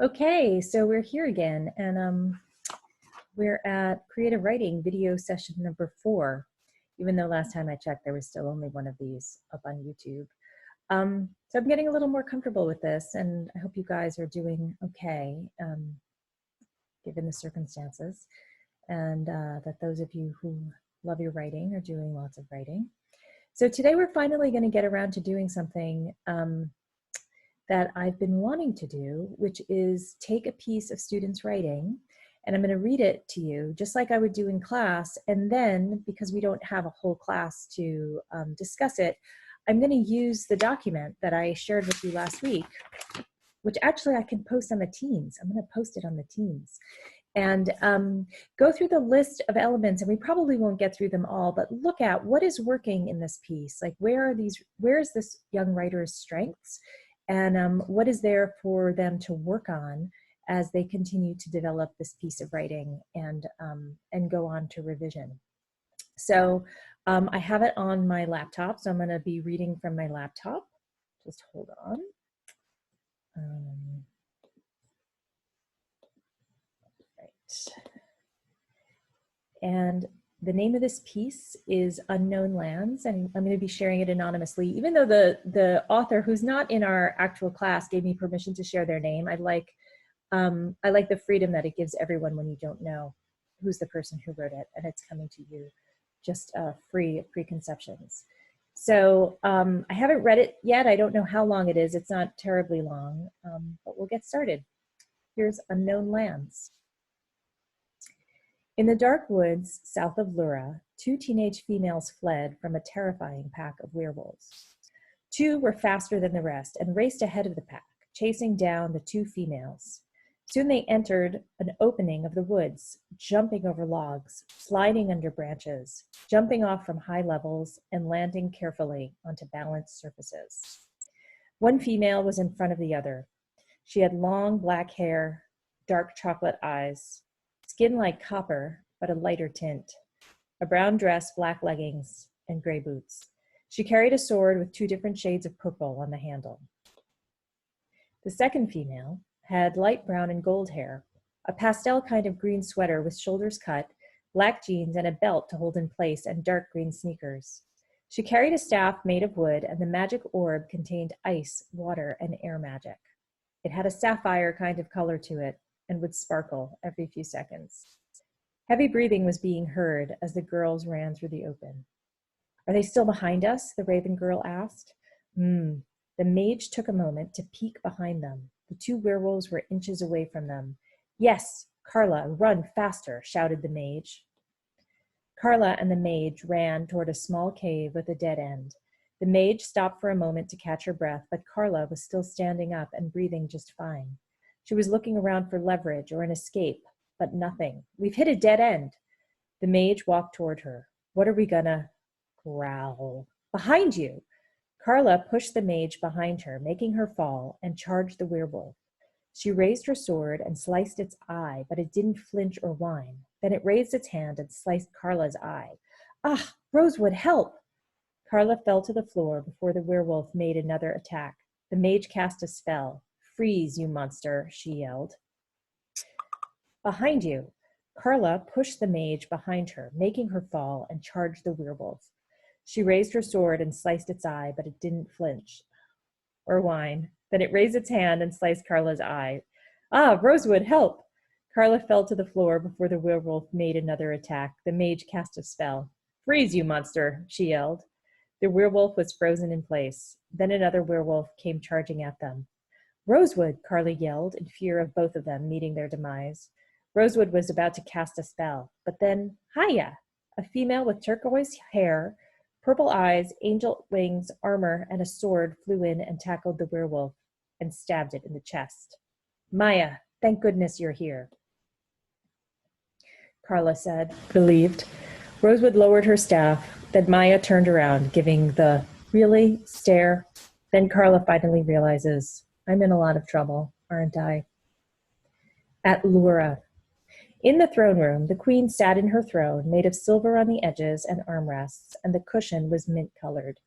Okay, so we're here again, and we're at creative writing video session number 4, even though last time I checked there was still only one of these up on YouTube. So I'm getting a little more comfortable with this, and I hope you guys are doing okay, given the circumstances, and that those of you who love your writing are doing lots of writing. So today we're finally going to get around to doing something that I've been wanting to do, which is take a piece of students' writing, and I'm going to read it to you just like I would do in class, and then, because we don't have a whole class to discuss it, I'm going to use the document that I shared with you last week, which actually I can post on the Teams. I'm going to post it on the Teams. And go through the list of elements, and we probably won't get through them all, but look at what is working in this piece. Like, where is this young writer's strengths? And what is there for them to work on as they continue to develop this piece of writing and go on to revision. So I have it on my laptop, so I'm going to be reading from my laptop. Just hold on. Right. And the name of this piece is Unknown Lands, and I'm going to be sharing it anonymously. Even though the author, who's not in our actual class, gave me permission to share their name, I like the freedom that it gives everyone when you don't know who's the person who wrote it, and it's coming to you just free of preconceptions. So I haven't read it yet. I don't know how long it is. It's not terribly long, but we'll get started. Here's Unknown Lands. In the dark woods south of Lura, 2 teenage females fled from a terrifying pack of werewolves. 2 were faster than the rest and raced ahead of the pack, chasing down the 2 females. Soon they entered an opening of the woods, jumping over logs, sliding under branches, jumping off from high levels, and landing carefully onto balanced surfaces. One female was in front of the other. She had long black hair, dark chocolate eyes, skin like copper, but a lighter tint, a brown dress, black leggings, and gray boots. She carried a sword with 2 different shades of purple on the handle. The second female had light brown and gold hair, a pastel kind of green sweater with shoulders cut, black jeans and a belt to hold in place, and dark green sneakers. She carried a staff made of wood, and the magic orb contained ice, water, and air magic. It had a sapphire kind of color to it, and would sparkle every few seconds. Heavy breathing was being heard as the girls ran through the open. "Are they still behind us?" the Raven girl asked. The mage took a moment to peek behind them. The 2 werewolves were inches away from them. "Yes, Carla, run faster," shouted the mage. Carla and the mage ran toward a small cave with a dead end. The mage stopped for a moment to catch her breath, but Carla was still standing up and breathing just fine. She was looking around for leverage or an escape, but nothing. "We've hit a dead end." The mage walked toward her. "What are we gonna?" Growl. "Behind you!" Carla pushed the mage behind her, making her fall, and charged the werewolf. She raised her sword and sliced its eye, but it didn't flinch or whine. Then it raised its hand and sliced Carla's eye. "Ah, Rosewood, help!" Carla fell to the floor before the werewolf made another attack. The mage cast a spell. "Freeze, you monster," she yelled. "Behind you!" Carla pushed the mage behind her, making her fall, and charged the werewolf. She raised her sword and sliced its eye, but it didn't flinch or whine. Then it raised its hand and sliced Carla's eye. "Ah, Rosewood, help!" Carla fell to the floor before the werewolf made another attack. The mage cast a spell. "Freeze, you monster," she yelled. The werewolf was frozen in place. Then another werewolf came charging at them. "Rosewood," Carla yelled, in fear of both of them meeting their demise. Rosewood was about to cast a spell, but then, hiya! A female with turquoise hair, purple eyes, angel wings, armor, and a sword flew in and tackled the werewolf and stabbed it in the chest. "Maya, thank goodness you're here," Carla said, relieved. Rosewood lowered her staff. Then Maya turned around, giving the "really" stare. Then Carla finally realizes, "I'm in a lot of trouble, aren't I?" At Lura. In the throne room, the queen sat in her throne, made of silver on the edges and armrests, and the cushion was mint-colored.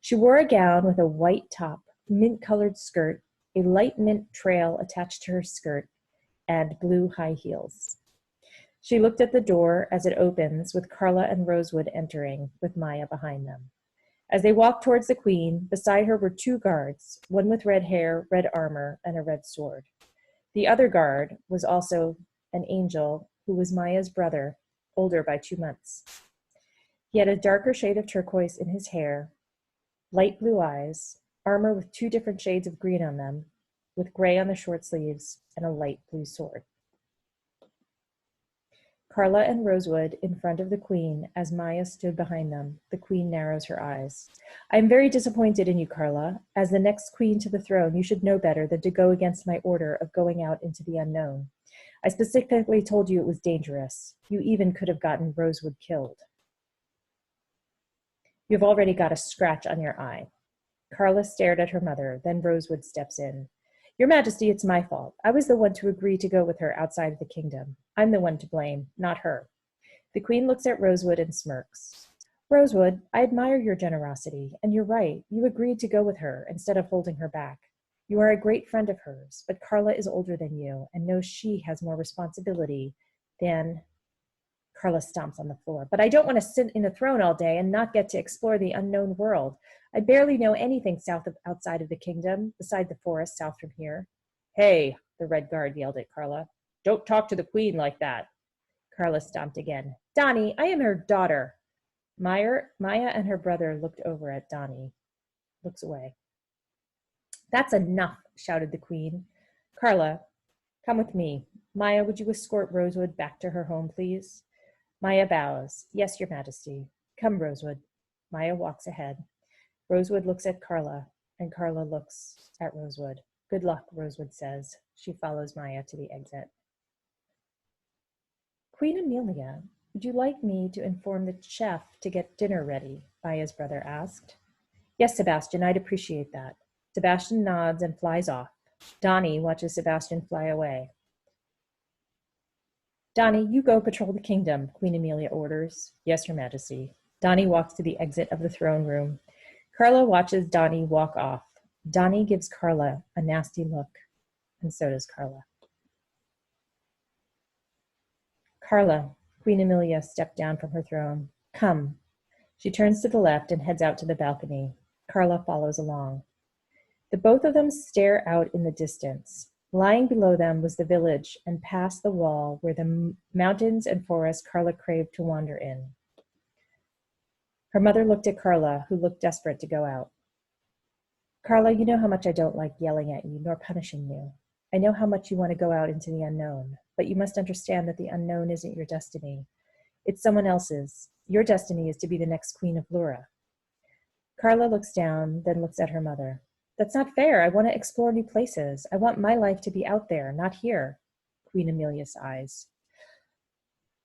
She wore a gown with a white top, mint-colored skirt, a light mint trail attached to her skirt, and blue high heels. She looked at the door as it opens, with Carla and Rosewood entering, with Maya behind them. As they walked towards the queen, beside her were 2 guards, one with red hair, red armor, and a red sword. The other guard was also an angel who was Maya's brother, older by 2 months. He had a darker shade of turquoise in his hair, light blue eyes, armor with 2 different shades of green on them, with gray on the short sleeves, and a light blue sword. Carla and Rosewood in front of the queen as Maya stood behind them. The queen narrows her eyes. I am very disappointed in you, Carla. As the next queen to the throne, you should know better than to go against my order of going out into the unknown. I specifically told you it was dangerous. You even could have gotten Rosewood killed. You've already got a scratch on your eye. Carla stared at her mother, then Rosewood steps in. Your Majesty, it's my fault. I was the one to agree to go with her outside of the kingdom. I'm the one to blame, not her. The queen looks at Rosewood and smirks. Rosewood, I admire your generosity, and you're right. You agreed to go with her instead of holding her back. You are a great friend of hers, but Carla is older than you and knows she has more responsibility than... Carla stomps on the floor. But I don't want to sit in a throne all day and not get to explore the unknown world. I barely know anything outside of the kingdom, beside the forest south from here. Hey, the red guard yelled at Carla. Don't talk to the queen like that. Carla stomped again. Donnie, I am her daughter. Maya and her brother looked over at Donnie. Looks away. That's enough, shouted the queen. Carla, come with me. Maya, would you escort Rosewood back to her home, please? Maya bows. Yes, your Majesty. Come, Rosewood. Maya walks ahead. Rosewood looks at Carla, and Carla looks at Rosewood. Good luck, Rosewood says. She follows Maya to the exit. Queen Amelia, would you like me to inform the chef to get dinner ready? Maya's brother asked. Yes, Sebastian, I'd appreciate that. Sebastian nods and flies off. Donnie watches Sebastian fly away. Donnie, you go patrol the kingdom, Queen Amelia orders. Yes, your Majesty. Donnie walks to the exit of the throne room. Carla watches Donnie walk off. Donnie gives Carla a nasty look, and so does Carla. Carla, Queen Amelia stepped down from her throne. Come. She turns to the left and heads out to the balcony. Carla follows along. The both of them stare out in the distance. Lying below them was the village, and past the wall were the mountains and forests Carla craved to wander in. Her mother looked at Carla, who looked desperate to go out. Carla, you know how much I don't like yelling at you, nor punishing you. I know how much you want to go out into the unknown, but you must understand that the unknown isn't your destiny. It's someone else's. Your destiny is to be the next queen of Lura. Carla looks down, then looks at her mother. That's not fair. I want to explore new places. I want my life to be out there, not here. Queen Amelia sighs.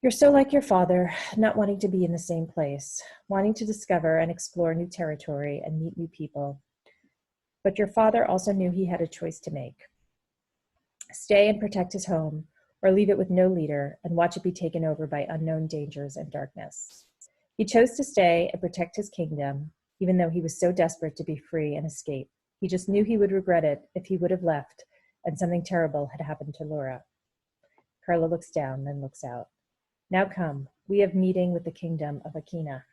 You're so like your father, not wanting to be in the same place, wanting to discover and explore new territory and meet new people. But your father also knew he had a choice to make. Stay and protect his home, or leave it with no leader and watch it be taken over by unknown dangers and darkness. He chose to stay and protect his kingdom, even though he was so desperate to be free and escape. He just knew he would regret it if he would have left and something terrible had happened to Laura. Carla looks down, then looks out. Now come, we have meeting with the kingdom of Akina.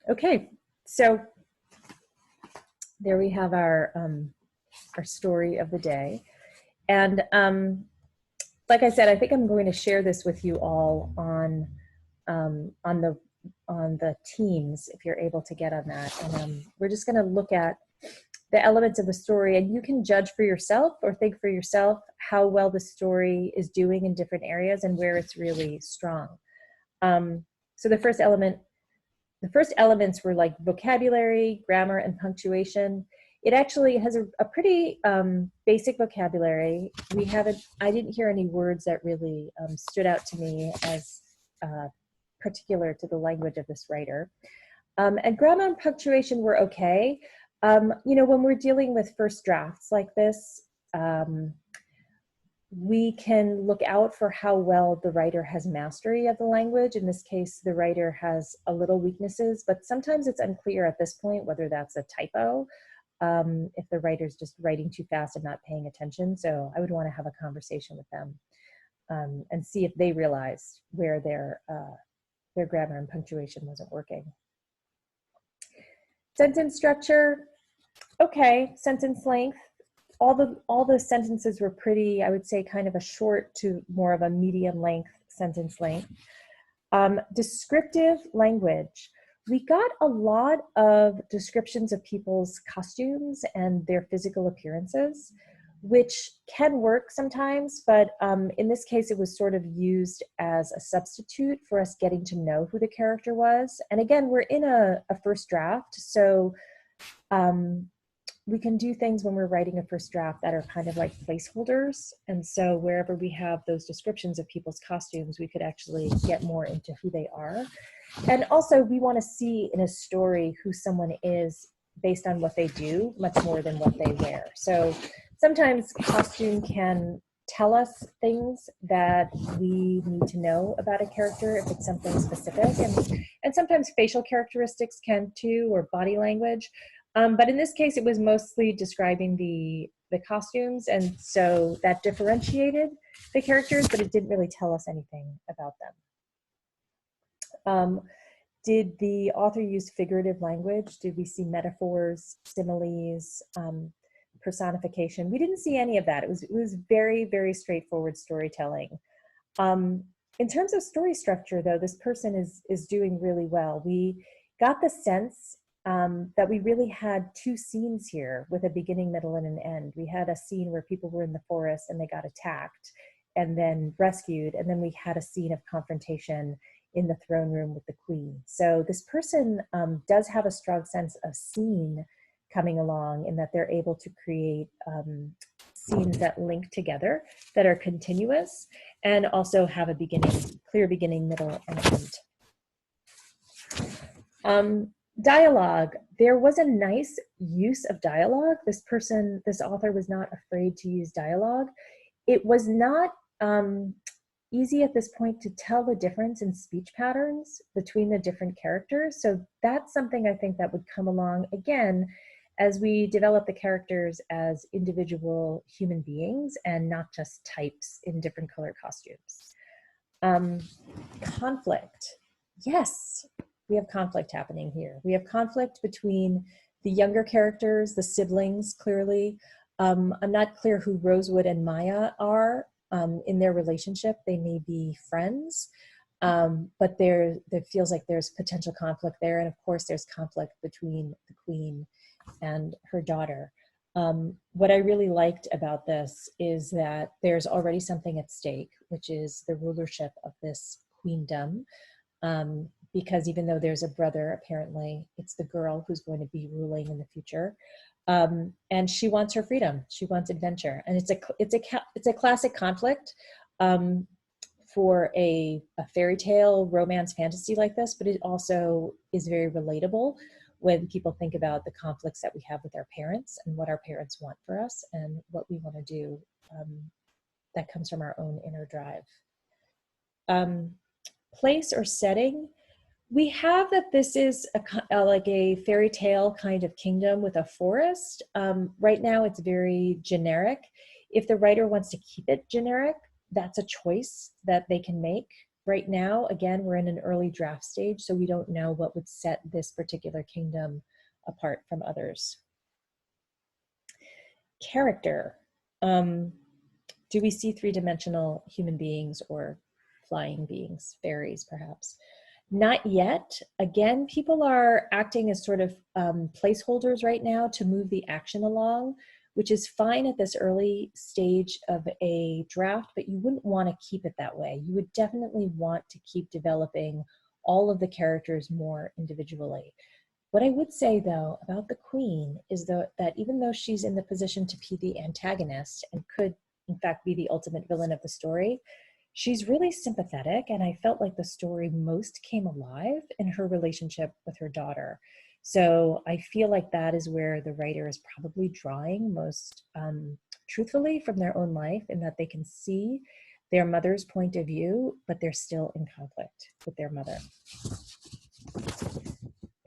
Okay, so there we have our story of the day. And like I said, I think I'm going to share this with you all on the Teams, if you're able to get on that. And we're just going to look at the elements of the story, and you can judge for yourself or think for yourself how well the story is doing in different areas and where it's really strong. So the first elements were like vocabulary, grammar, and punctuation. It actually has a pretty basic vocabulary. I didn't hear any words that really stood out to me as particular to the language of this writer. And grammar and punctuation were okay. When we're dealing with first drafts like this, We can look out for how well the writer has mastery of the language. In this case, the writer has a little weaknesses, but sometimes it's unclear at this point whether that's a typo, if the writer's just writing too fast and not paying attention. So I would want to have a conversation with them and see if they realized where their grammar and punctuation wasn't working. Sentence structure, okay, sentence length. All the sentences were pretty, I would say, kind of a short to more of a medium length sentence length. Descriptive language. We got a lot of descriptions of people's costumes and their physical appearances, which can work sometimes, but in this case, it was sort of used as a substitute for us getting to know who the character was. And again, we're in a first draft, so we can do things when we're writing a first draft that are kind of like placeholders. And so wherever we have those descriptions of people's costumes, we could actually get more into who they are. And also we want to see in a story who someone is based on what they do, much more than what they wear. So sometimes costume can tell us things that we need to know about a character if it's something specific. And sometimes facial characteristics can too, or body language. But in this case, it was mostly describing the costumes, and so that differentiated the characters, but it didn't really tell us anything about them. Did the author use figurative language? Did we see metaphors, similes, personification? We didn't see any of that. It was very, very straightforward storytelling. In terms of story structure, though, this person is doing really well. We got the sense that we really had two scenes here with a beginning, middle, and an end. We had a scene where people were in the forest and they got attacked and then rescued, and then we had a scene of confrontation in the throne room with the queen. So this person does have a strong sense of scene coming along, in that they're able to create scenes that link together, that are continuous, and also have a beginning, clear beginning, middle, and end. Dialogue. There was a nice use of dialogue. This author was not afraid to use dialogue. It was not easy at this point to tell the difference in speech patterns between the different characters. So that's something I think that would come along again as we develop the characters as individual human beings and not just types in different color costumes. Conflict. Yes, we have conflict happening here. We have conflict between the younger characters, the siblings, clearly. I'm not clear who Rosewood and Maya are in their relationship. They may be friends, but there feels like there's potential conflict there. And of course, there's conflict between the queen and her daughter. What I really liked about this is that there's already something at stake, which is the rulership of this queendom. Because even though there's a brother, apparently it's the girl who's going to be ruling in the future, and she wants her freedom. She wants adventure, and it's a classic conflict for a fairy tale, romance, fantasy like this. But it also is very relatable when people think about the conflicts that we have with our parents and what our parents want for us and what we want to do. That comes from our own inner drive. Place or setting. We have that this is like a fairy tale kind of kingdom with a forest. Right now it's very generic. If the writer wants to keep it generic, that's a choice that they can make. Right now, again, we're in an early draft stage, so we don't know what would set this particular kingdom apart from others. Character. Do we see three-dimensional human beings or flying beings, fairies perhaps? Not yet. Again, people are acting as sort of placeholders right now to move the action along, which is fine at this early stage of a draft, but you wouldn't want to keep it that way. You would definitely want to keep developing all of the characters more individually. What I would say, though, about the queen is that even though she's in the position to be the antagonist and could, in fact, be the ultimate villain of the story, she's really sympathetic, and I felt like the story most came alive in her relationship with her daughter. So I feel like that is where the writer is probably drawing most truthfully from their own life, and that they can see their mother's point of view, but they're still in conflict with their mother.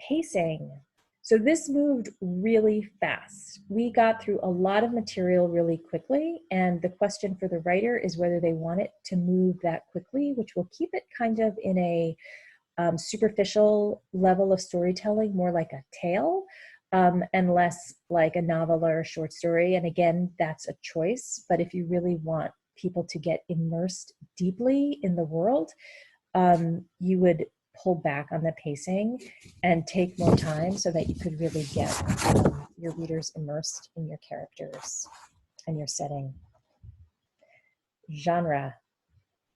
Pacing. So this moved really fast. We got through a lot of material really quickly, and the question for the writer is whether they want it to move that quickly, which will keep it kind of in a superficial level of storytelling, more like a tale, and less like a novel or a short story. And again, that's a choice. But if you really want people to get immersed deeply in the world, you would pull back on the pacing and take more time so that you could really get your readers immersed in your characters and your setting. Genre.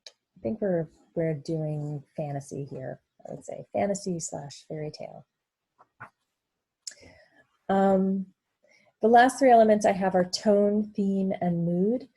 I think we're doing fantasy here. I would say fantasy / fairy tale. The last three elements I have are tone, theme, and mood.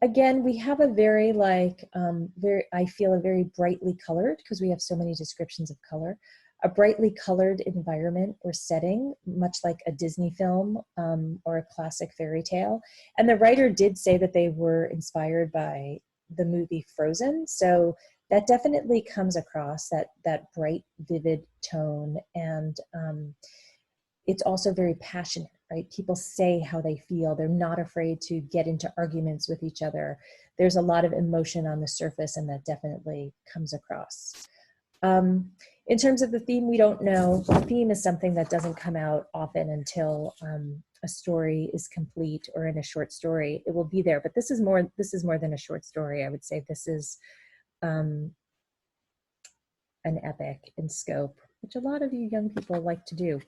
Again, we have a very I feel a very brightly colored, because we have so many descriptions of color, a brightly colored environment or setting, much like a Disney film or a classic fairy tale. And the writer did say that they were inspired by the movie Frozen. So that definitely comes across, that bright, vivid tone. And it's also very passionate, right? People say how they feel. They're not afraid to get into arguments with each other. There's a lot of emotion on the surface, and that definitely comes across. In terms of the theme, we don't know. The theme is something that doesn't come out often until a story is complete, or in a short story, it will be there. But this is more than a short story. I would say this is an epic in scope, which a lot of you young people like to do.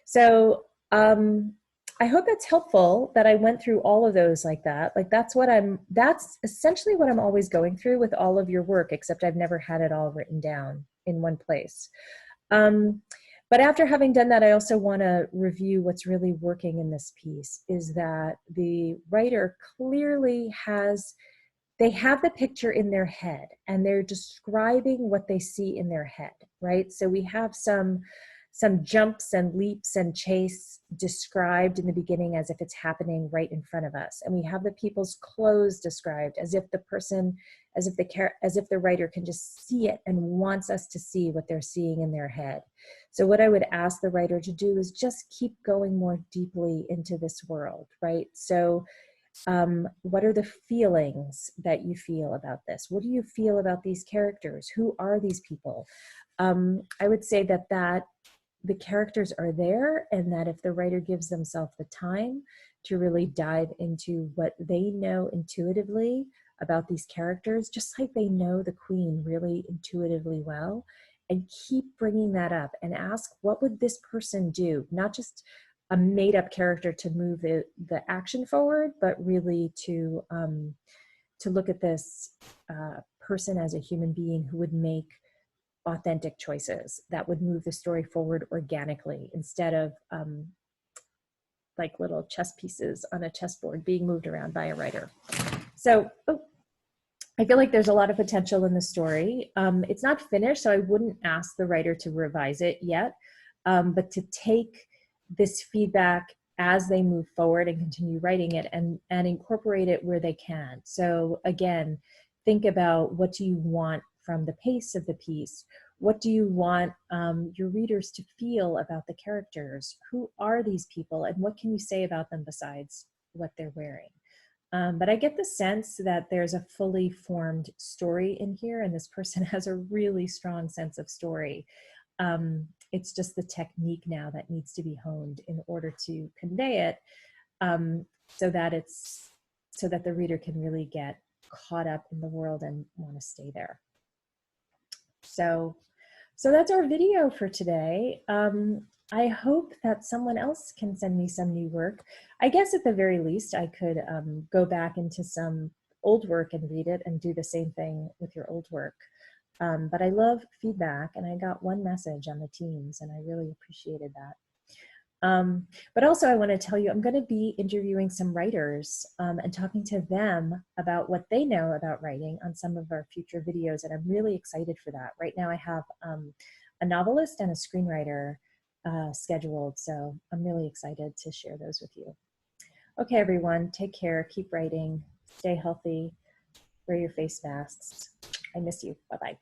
So I hope that's helpful, that I went through all of those like that. Like that's essentially what I'm always going through with all of your work, except I've never had it all written down in one place. But after having done that, I also want to review what's really working in this piece, is that the writer clearly they have the picture in their head, and they're describing what they see in their head, right? So we have some jumps and leaps and chase described in the beginning as if it's happening right in front of us. And we have the people's clothes described as if the writer can just see it and wants us to see what they're seeing in their head. So what I would ask the writer to do is just keep going more deeply into this world, right? So what are the feelings that you feel about this? What do you feel about these characters? Who are these people? I would say that the characters are there, and that if the writer gives themselves the time to really dive into what they know intuitively about these characters, just like they know the queen really intuitively well, and keep bringing that up and ask, what would this person do? Not just a made-up character to move the action forward, but really to look at this person as a human being who would make authentic choices that would move the story forward organically, instead of like little chess pieces on a chessboard being moved around by a writer. So I feel like there's a lot of potential in the story. It's not finished, so I wouldn't ask the writer to revise it yet, but to take this feedback as they move forward and continue writing it, and incorporate it where they can. So again, think about, what do you want from the pace of the piece? What do you want your readers to feel about the characters? Who are these people, and what can you say about them besides what they're wearing? But I get the sense that there's a fully formed story in here, and this person has a really strong sense of story. It's just the technique now that needs to be honed in order to convey it, so that the reader can really get caught up in the world and want to stay there. So that's our video for today. I hope that someone else can send me some new work. I guess at the very least, I could go back into some old work and read it, and do the same thing with your old work. But I love feedback, and I got one message on the Teams, and I really appreciated that. But also I want to tell you, I'm going to be interviewing some writers and talking to them about what they know about writing on some of our future videos, and I'm really excited for that. Right now I have a novelist and a screenwriter scheduled, so I'm really excited to share those with you. Okay, everyone, take care, keep writing, stay healthy, wear your face masks. I miss you. Bye-bye.